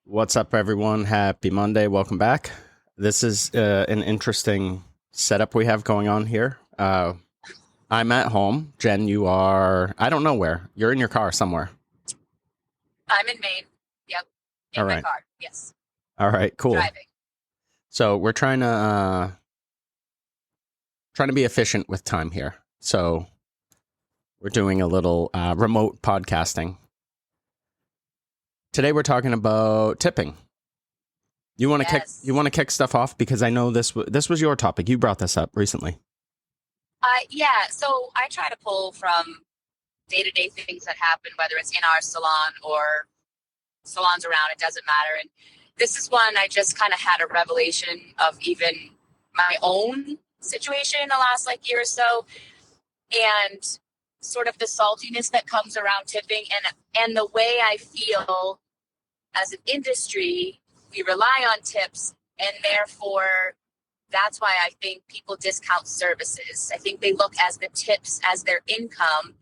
What's up, everyone? Happy Monday. Welcome back. This is an interesting setup we have going on here. I'm at home. Jen, you are, I don't know where. You're in your car somewhere. I'm in Maine. Yep. All In my right. car. Yes. All right, cool. Driving. So we're trying to be efficient with time here. So we're doing a little remote podcasting. Today we're talking about tipping. You want to Yes. kick stuff off because I know this was your topic. You brought this up recently. Yeah. So I try to pull from day-to-day things that happen, whether it's in our salon or salons around, it doesn't matter. And this is one I just kind of had a revelation of even my own situation in the last year or so. And sort of the saltiness that comes around tipping and the way I feel as an industry, we rely on tips, and therefore that's why I think people discount services. I think they look as the tips as their income,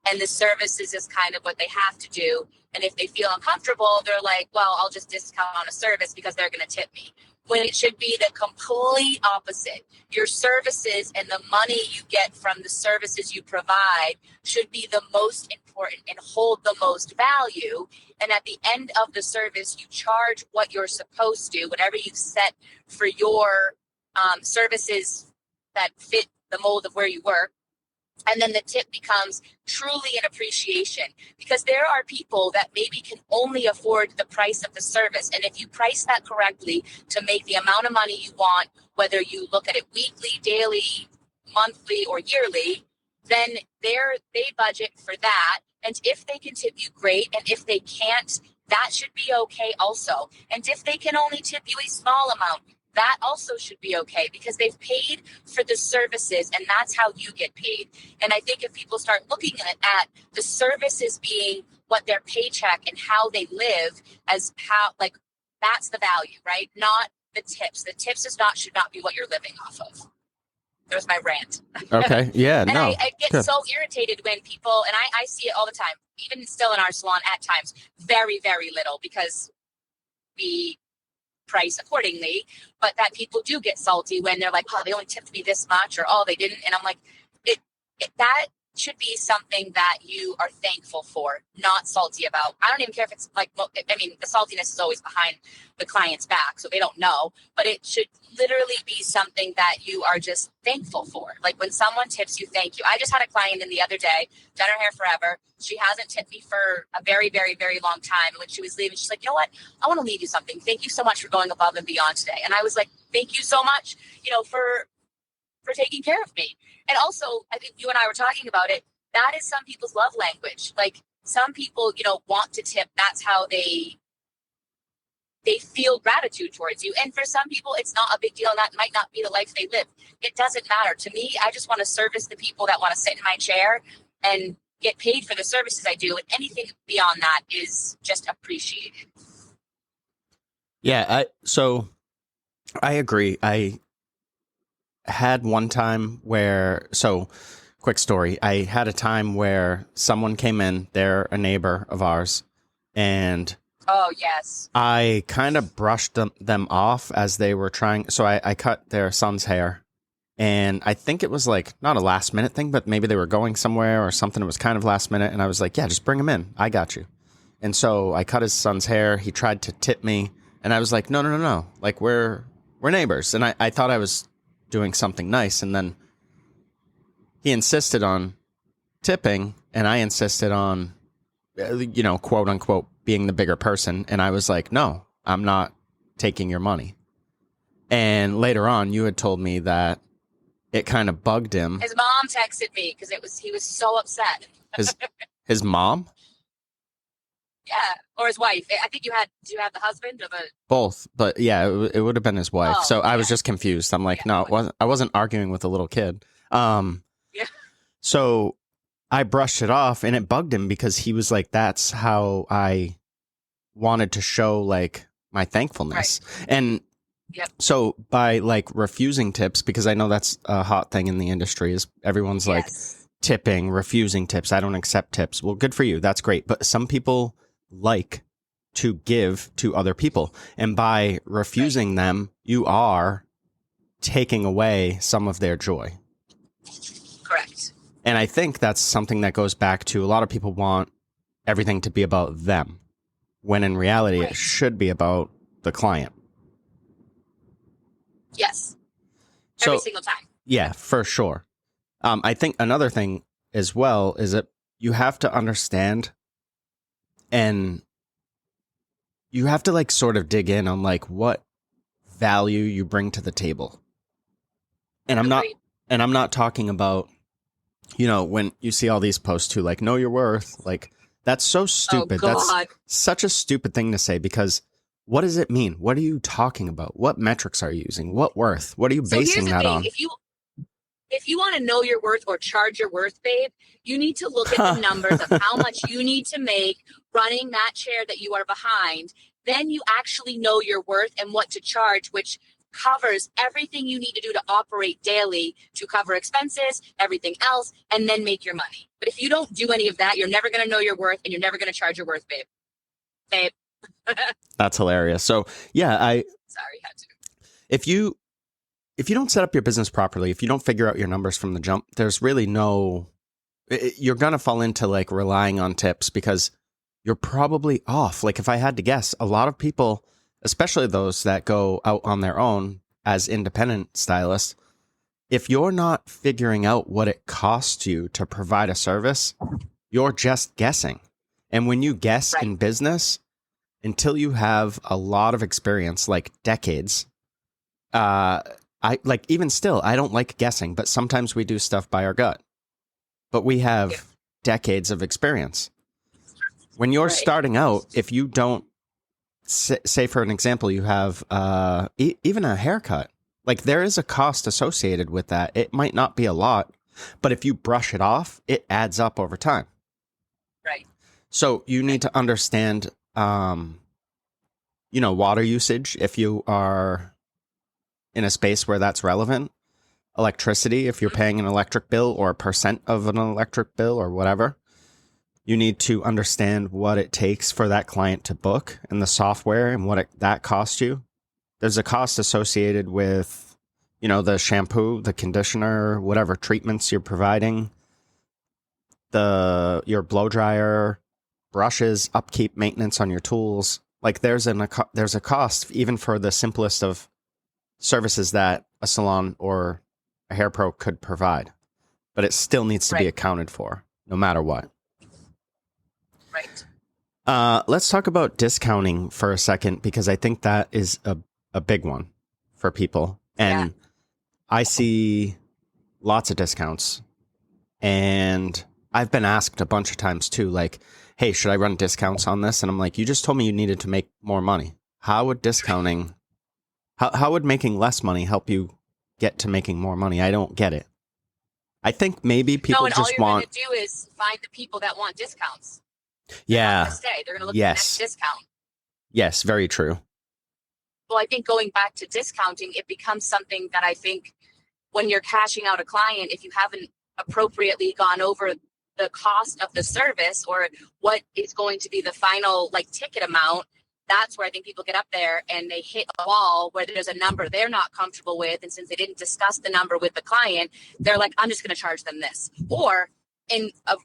and the services is kind of what they have to do. And if they feel uncomfortable, they're like, well, I'll just discount on a service because they're going to tip me. When it should be the complete opposite. Your services and the money you get from the services you provide should be the most important and hold the most value. And at the end of the service, you charge what you're supposed to, whatever you've set for your services that fit the mold of where you work. And then the tip becomes truly an appreciation, because there are people that maybe can only afford the price of the service. And if you price that correctly to make the amount of money you want, whether you look at it weekly, daily, monthly, or yearly, then they budget for that. And if they can tip you, great. And if they can't, that should be okay also. And if they can only tip you a small amount, that also should be okay, because they've paid for the services, and that's how you get paid. And I think if people start looking at the services being what their paycheck and how they live as how, that's the value, right? Not the tips. The tips should not be what you're living off of. There's my rant. Okay. Yeah. And No. I get Good. so irritated when people, and I see it all the time, even still in our salon at times, very, very little, because we price accordingly, but that people do get salty when they're like, oh, they only tipped me this much, or oh, they didn't. And I'm like, that should be something that you are thankful for, not salty about. I don't even care if it's the saltiness is always behind the client's back, so they don't know, but it should literally be something that you are just thankful for. Like when someone tips you, thank you. I just had a client in the other day, done her hair forever. She hasn't tipped me for a very, very, very long time. And when she was leaving, she's like, you know what? I want to leave you something. Thank you so much for going above and beyond today. And I was like, thank you so much, for taking care of me. And also, I think you and I were talking about it. That is some people's love language. Like some people, want to tip. That's how they feel gratitude towards you. And for some people, it's not a big deal. And that might not be the life they live. It doesn't matter. To me, I just want to service the people that want to sit in my chair and get paid for the services I do. And anything beyond that is just appreciated. Yeah. So I agree. I had one time quick story. I had a time where someone came in, they're a neighbor of ours, and oh, yes, I kind of brushed them off as they were trying. So I cut their son's hair, and I think it was not a last minute thing, but maybe they were going somewhere or something. It was kind of last minute. And I was like, yeah, just bring him in. I got you. And so I cut his son's hair. He tried to tip me, and I was like, no. We're neighbors. And I thought I was doing something nice. And then he insisted on tipping, and I insisted on, quote unquote, being the bigger person. And I was like, no, I'm not taking your money. And later on, you had told me that it kind of bugged him. His mom texted me because he was so upset. His mom? Yeah, or his wife. I think do you have the husband or the... Both, but yeah, it would have been his wife. Oh, so I yeah. was just confused. I'm like, Yeah, no, I wasn't arguing with a little kid. Yeah. So I brushed it off, and it bugged him because he was like, that's how I wanted to show my thankfulness. Right. And yep. So by refusing tips, because I know that's a hot thing in the industry, is everyone's yes. Tipping, refusing tips. I don't accept tips. Well, good for you. That's great. But some people like to give to other people. And by refusing them, you are taking away some of their joy. Correct. And I think that's something that goes back to a lot of people want everything to be about them, when in reality, it should be about the client. Yes. Every single time. Yeah, for sure. I think another thing as well is that you have to understand, and you have to like sort of dig in on like what value you bring to the table. And I'm not talking about, you know, when you see all these posts too, like, know your worth, like, that's so stupid. Oh, that's such a stupid thing to say, because what does it mean? What are you talking about? What metrics are you using? What worth? What are you basing that on? If you want to know your worth or charge your worth, babe, you need to look at the numbers of how much you need to make running that chair that you are behind. Then you actually know your worth and what to charge, which covers everything you need to do to operate daily, to cover expenses, everything else, and then make your money. But if you don't do any of that, you're never going to know your worth, and you're never going to charge your worth, babe. That's hilarious. So yeah, Sorry, had to. If you don't set up your business properly, if you don't figure out your numbers from the jump, there's really you're going to fall into like relying on tips, because you're probably off. Like, if I had to guess, a lot of people, especially those that go out on their own as independent stylists, if you're not figuring out what it costs you to provide a service, you're just guessing. And when you guess in business, until you have a lot of experience, like decades, I like, even still, I don't like guessing, but sometimes we do stuff by our gut. But we have decades of experience. When you're starting out, if you don't, say for an example, you have even a haircut, like, there is a cost associated with that. It might not be a lot, but if you brush it off, it adds up over time. Right. So you need to understand, you know, water usage, if you are in a space where that's relevant, electricity, if you're paying an electric bill or a percent of an electric bill or whatever. You need to understand what it takes for that client to book, and the software and what that costs you. There's a cost associated with, you know, the shampoo, the conditioner, whatever treatments you're providing, your blow dryer, brushes, upkeep, maintenance on your tools. Like, there's a cost even for the simplest of services that a salon or a hair pro could provide, but it still needs to be accounted for no matter what. Right. Let's talk about discounting for a second, because I think that is a big one for people. And I see lots of discounts, and I've been asked a bunch of times too, like, hey, should I run discounts on this? And I'm like, you just told me you needed to make more money. How would discounting, how would making less money help you get to making more money? I don't get it. I think maybe people just all you're want going to do is find the people that want discounts. Yeah. They're going to look at the next discount. Yes, very true. Well, I think going back to discounting, it becomes something that I think when you're cashing out a client, if you haven't appropriately gone over the cost of the service or what is going to be the final like ticket amount, that's where I think people get up there and they hit a wall where there's a number they're not comfortable with. And since they didn't discuss the number with the client, they're like, I'm just going to charge them this. Or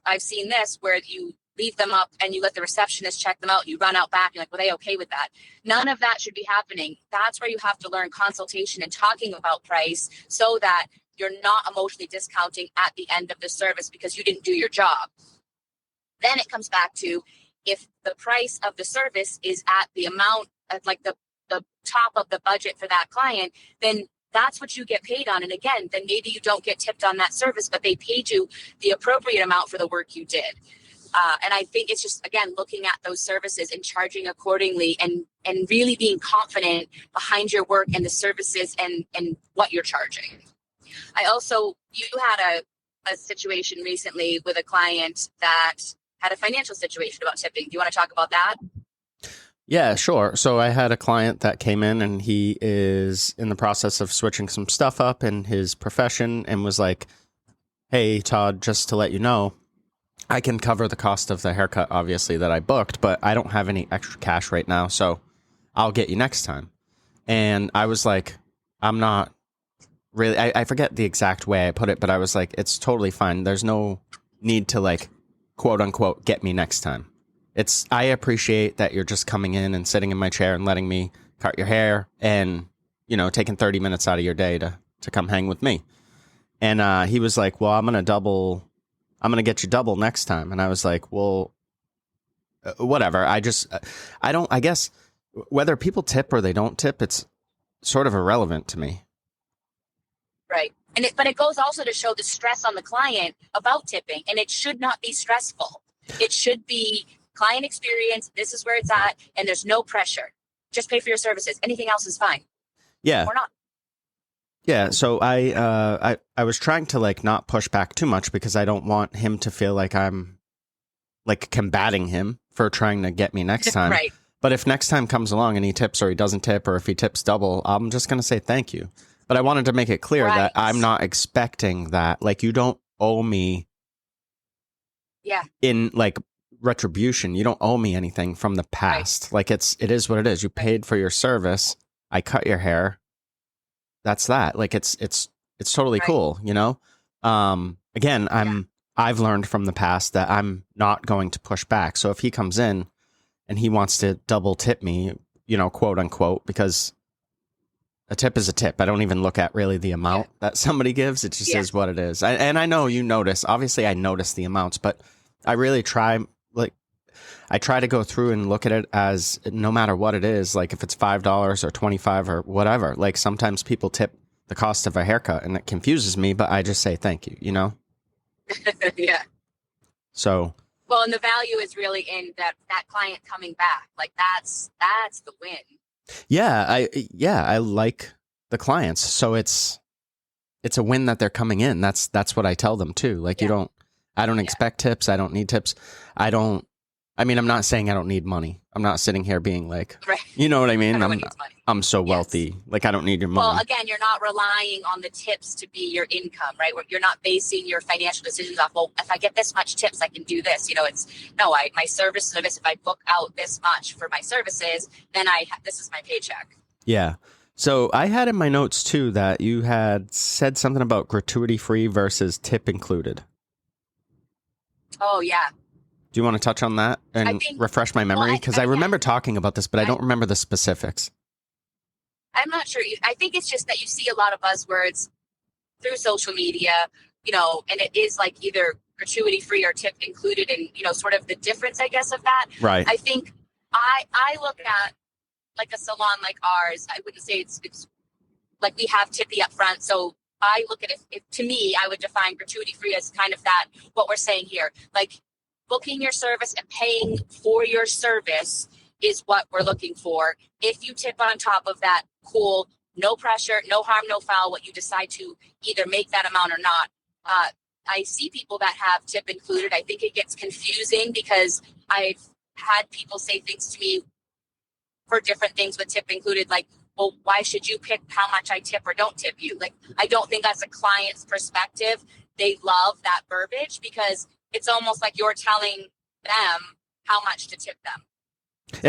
I've seen this where you leave them up and you let the receptionist check them out. You run out back. You're like, were they okay with that? None of that should be happening. That's where you have to learn consultation and talking about price so that you're not emotionally discounting at the end of the service because you didn't do your job. Then it comes back to if the price of the service is at the amount at like the top of the budget for that client, then that's what you get paid on. And again, then maybe you don't get tipped on that service, but they paid you the appropriate amount for the work you did. And I think it's just, again, looking at those services and charging accordingly and really being confident behind your work and the services and what you're charging. You had a situation recently with a client that had a financial situation about tipping. Do you want to talk about that? Yeah, sure. So I had a client that came in and he is in the process of switching some stuff up in his profession and was like, hey, Todd, just to let you know, I can cover the cost of the haircut, obviously, that I booked, but I don't have any extra cash right now, so I'll get you next time. And I was like, I'm not really, I forget the exact way I put it, but I was like, it's totally fine. There's no need to like, quote unquote, get me next time. I appreciate that you're just coming in and sitting in my chair and letting me cut your hair and, you know, taking 30 minutes out of your day to come hang with me. And he was like, well, I'm going to get you double next time. And I was like, well, whatever. I guess whether people tip or they don't tip, it's sort of irrelevant to me. Right. But it goes also to show the stress on the client about tipping, and it should not be stressful. It should be client experience. This is where it's at, and there's no pressure. Just pay for your services. Anything else is fine. Yeah. Or not. Yeah. So I was trying to like not push back too much because I don't want him to feel like I'm like combating him for trying to get me next time. Right. But if next time comes along and he tips or he doesn't tip, or if he tips double, I'm just going to say thank you. But I wanted to make it clear that I'm not expecting that. Like, you don't owe me in like retribution. You don't owe me anything from the past. Like, it is what it is. You paid for your service. I cut your hair. That's that. Like, it's totally cool, you know? Again, I've learned from the past that I'm not going to push back. So if he comes in and he wants to double tip me, you know, quote unquote, because a tip is a tip. I don't even look at really the amount that somebody gives. It just is what it is. And I know you notice, obviously I notice the amounts, but I really try to go through and look at it as no matter what it is, like if it's $5 or $25 or whatever, like sometimes people tip the cost of a haircut and it confuses me, but I just say thank you, you know? Yeah. So. Well, and the value is really in that client coming back. Like that's the win. Yeah, I like the clients. So it's a win that they're coming in. That's what I tell them too. Like I don't expect tips. I don't need tips. I'm not saying I don't need money. I'm not sitting here being like, you know what I mean? I'm so wealthy. Like, I don't need your money. Well, again, you're not relying on the tips to be your income, right? You're not basing your financial decisions off, well, if I get this much tips, I can do this. You know, my service, if I book out this much for my services, then this is my paycheck. Yeah. So I had in my notes too that you had said something about gratuity free versus tip included. Oh, yeah. Do you want to touch on that and refresh my memory? Because I remember talking about this, but I don't remember the specifics. I'm not sure. I think it's just that you see a lot of buzzwords through social media, you know, and it is like either gratuity free or tip included, and, you know, sort of the difference, I guess, of that. Right. I think I look at like a salon like ours. I wouldn't say it's like we have tippy up front. So I look at it, to me, I would define gratuity free as kind of that, what we're saying here, like booking your service and paying for your service is what we're looking for. If you tip on top of that, cool, no pressure, no harm, no foul, what you decide to either make that amount or not. I see people that have tip included. I think it gets confusing because I've had people say things to me for different things with tip included, like, well, why should you pick how much I tip or don't tip you? Like, I don't think as a client's perspective, they love that verbiage because it's almost like you're telling them how much to tip them. So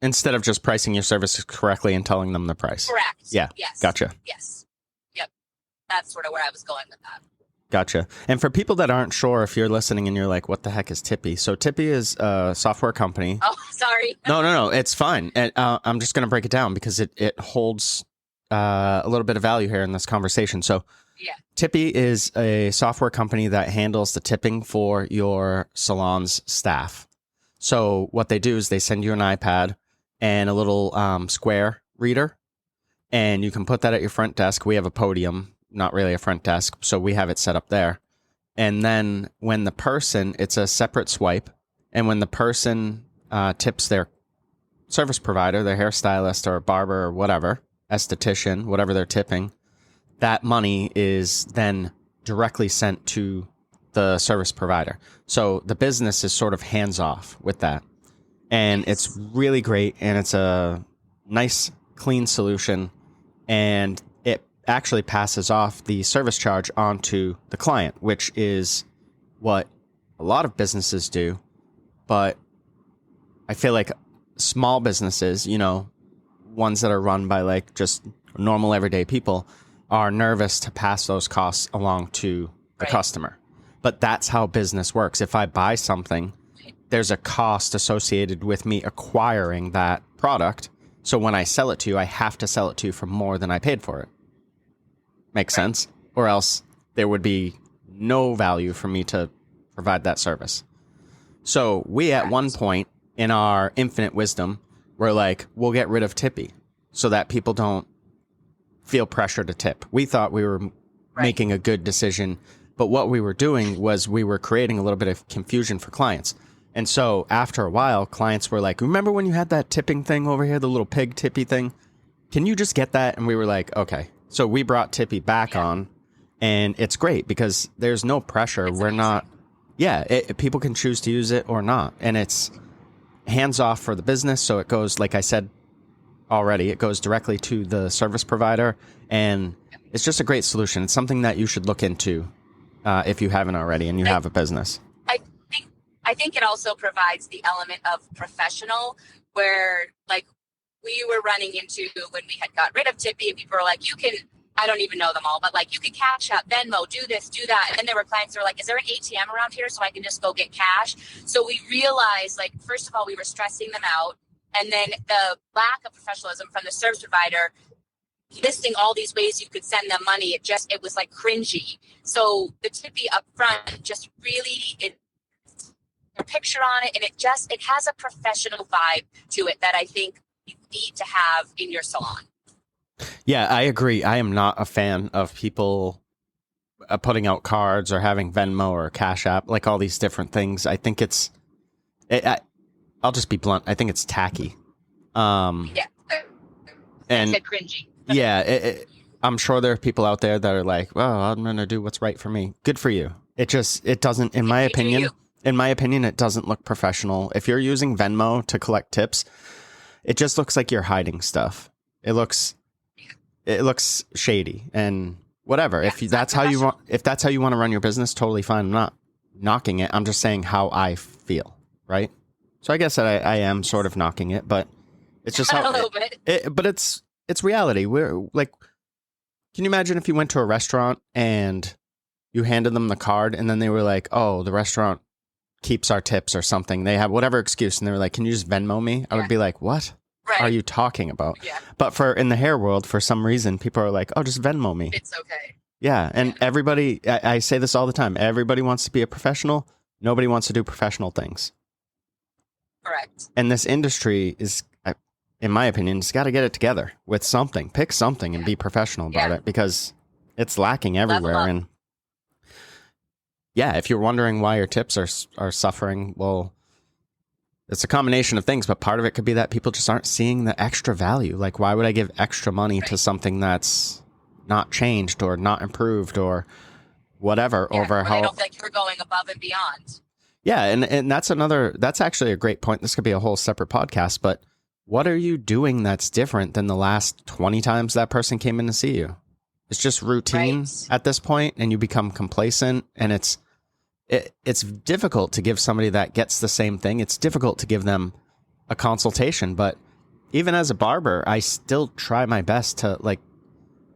instead of just pricing your services correctly and telling them the price. Correct. Yeah. Yes. Gotcha. Yes. Yep. That's sort of where I was going with that. Gotcha. And for people that aren't sure, if you're listening and you're like, what the heck is Tippy? So Tippy is a software company. Oh, sorry. No. It's fine. And, I'm just going to break it down because it holds a little bit of value here in this conversation. So Tippy is a software company that handles the tipping for your salon's staff. So what they do is they send you an iPad and a little square reader, and you can put that at your front desk. We have a podium, not really a front desk, so we have it set up there. And then when the person, it's a separate swipe, and when the person tips their service provider, their hairstylist or barber or whatever, esthetician, whatever they're tipping, that money is then directly sent to the service provider. So the business is sort of hands off with that. And it's really great. And it's a nice, clean solution. And it actually passes off the service charge onto the client, which is what a lot of businesses do, but I feel like small businesses, you know, ones that are run by like just normal everyday people, are nervous to pass those costs along to the customer. But that's how business works. If I buy something, there's a cost associated with me acquiring that product. So when I sell it to you, I have to sell it to you for more than I paid for it. Makes sense? Or else there would be no value for me to provide that service. So we, at one point in our infinite wisdom, were like, we'll get rid of tippy so that people don't feel pressure to tip. We thought we were making a good decision, but what we were doing was we were creating a little bit of confusion for clients. And so after a while, clients were like, remember when you had that tipping thing over here, the little pig tippy thing? Can you just get that? And we were like, okay. So we brought tippy back on, and it's great because there's no pressure. We're not, people can choose to use it or not. And it's hands off for the business. So it goes, like I said already, it goes directly to the service provider. And it's just a great solution. It's something that you should look into if you haven't already and you have a business. I think it also provides the element of professional, where like we were running into when we had got rid of tippy, and people were like, you can, I don't even know them all, but like you can cash out, Venmo, do this, do that. And then there were clients that were like, is there an ATM around here so I can just go get cash? So we realized, like, first of all, we were stressing them out. And then the lack of professionalism from the service provider, listing all these ways you could send them money, it was like cringy. So the tippy up front just really, a picture on it, and it has a professional vibe to it that I think you need to have in your salon. Yeah, I agree. I am not a fan of people putting out cards or having Venmo or Cash App, like all these different things. I think I'll just be blunt. I think it's tacky. And cringy. I'm sure there are people out there that are like, well, I'm going to do what's right for me. Good for you. It doesn't, in my opinion, it doesn't look professional. If you're using Venmo to collect tips, it just looks like you're hiding stuff. It looks shady and whatever. If that's how you want to run your business, totally fine. I'm not knocking it. I'm just saying how I feel, right? So I guess that I am sort of knocking it, but it's just how a little bit. But it's reality. We're like, can you imagine if you went to a restaurant and you handed them the card and then they were like, oh, the restaurant keeps our tips or something. They have whatever excuse and they were like, can you just Venmo me? I would be like, what are you talking about? Yeah. But in the hair world, for some reason, people are like, oh, just Venmo me. It's okay. Yeah. And everybody, I say this all the time. Everybody wants to be a professional. Nobody wants to do professional things. Correct. And this industry is, in my opinion, it's got to get it together with something. Pick something and be professional about it, because it's lacking everywhere. And if you're wondering why your tips are suffering, well, it's a combination of things, but part of it could be that people just aren't seeing the extra value. Like, why would I give extra money to something that's not changed or not improved or whatever over how I don't think you're going above and beyond. Yeah, and that's actually a great point. This could be a whole separate podcast, but what are you doing that's different than the last 20 times that person came in to see you? It's just routine at this point, and you become complacent, and it's difficult to give somebody that gets the same thing. It's difficult to give them a consultation, but even as a barber, I still try my best to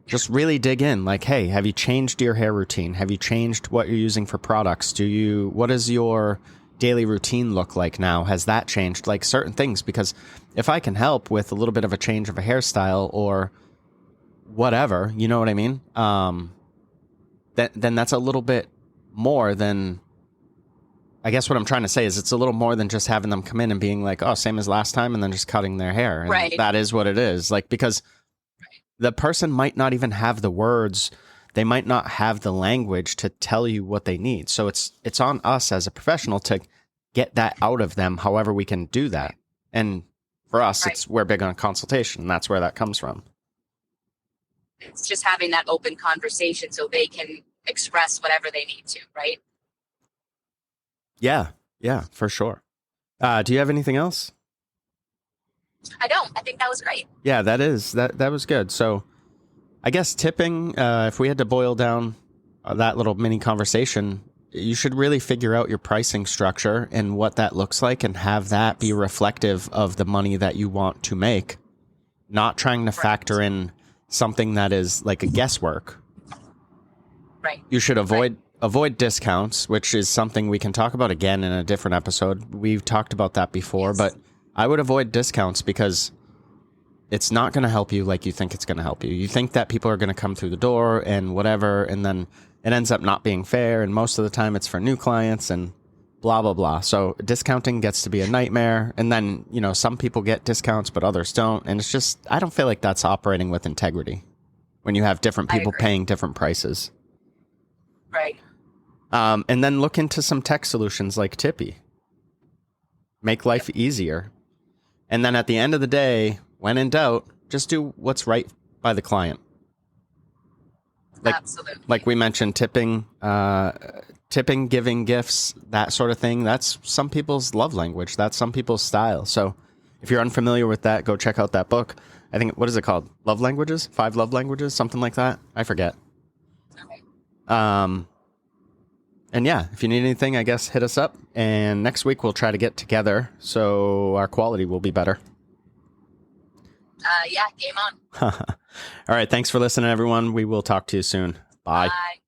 just really dig in. Like, hey, have you changed your hair routine? Have you changed what you're using for products? What does your daily routine look like now? Has that changed? Like certain things, because if I can help with a little bit of a change of a hairstyle or whatever, you know what I mean? Then that's a little bit more than, I guess what I'm trying to say is it's a little more than just having them come in and being like, oh, same as last time, and then just cutting their hair. And that is what it is. Like, because the person might not even have the words. They might not have the language to tell you what they need. So it's on us as a professional to get that out of them however we can do that. And for us, we're big on consultation, and that's where that comes from. It's just having that open conversation so they can express whatever they need to, right? Yeah, for sure. Do you have anything else? I don't. I think that was great. Yeah, that was good. So I guess tipping, if we had to boil down that little mini conversation, you should really figure out your pricing structure and what that looks like and have that be reflective of the money that you want to make, not trying to factor in something that is like a guesswork. Right. You should avoid discounts, which is something we can talk about again in a different episode. We've talked about that before, but I would avoid discounts because it's not going to help you like you think it's going to help you. You think that people are going to come through the door and whatever, and then it ends up not being fair, and most of the time it's for new clients and blah, blah, blah. So discounting gets to be a nightmare, and then, you know, some people get discounts, but others don't, and it's just, I don't feel like that's operating with integrity when you have different people paying different prices. Right. And then look into some tech solutions like Tippy. Make life easier. And then at the end of the day, when in doubt, just do what's right by the client. Absolutely. Like we mentioned, tipping, giving gifts, that sort of thing. That's some people's love language. That's some people's style. So if you're unfamiliar with that, go check out that book. I think, what is it called? Love Languages? 5 Love Languages? Something like that. I forget. Okay. And yeah, if you need anything, I guess hit us up. And next week we'll try to get together so our quality will be better. Yeah, game on. All right. Thanks for listening, everyone. We will talk to you soon. Bye. Bye.